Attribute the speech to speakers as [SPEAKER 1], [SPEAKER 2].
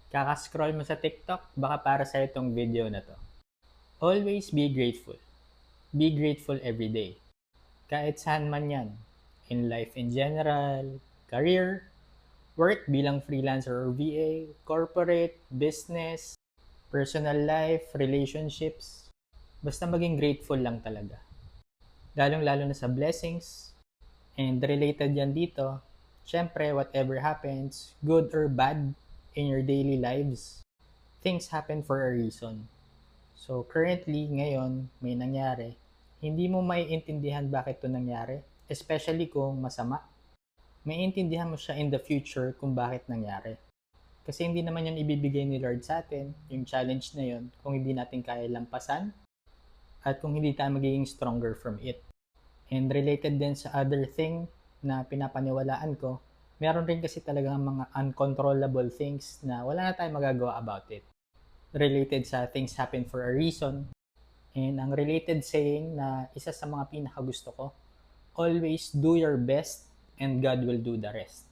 [SPEAKER 1] Kaka-scroll mo sa TikTok, baka para sa itong video na to. Always be grateful. Be grateful every day. Kahit saan man yan. In life in general, career, work bilang freelancer or VA, corporate, business, personal life, relationships. Basta maging grateful lang talaga. Lalong-lalo na sa blessings. And related yan dito, syempre whatever happens, good or bad in your daily lives, things happen for a reason. So currently, ngayon, may nangyari. Hindi mo maiintindihan bakit to nangyari, especially kung masama. Maiintindihan mo siya in the future kung bakit nangyari. Kasi hindi naman yun ibibigay ni Lord sa atin, yung challenge na yun, kung hindi natin kaya lampasan at kung hindi tayo magiging stronger from it. And related din sa other thing na pinapaniwalaan ko, meron rin kasi talagang mga uncontrollable things na wala na tayong magagawa about it. Related sa things happen for a reason. And ang related saying na isa sa mga pinakagusto ko, always do your best and God will do the rest.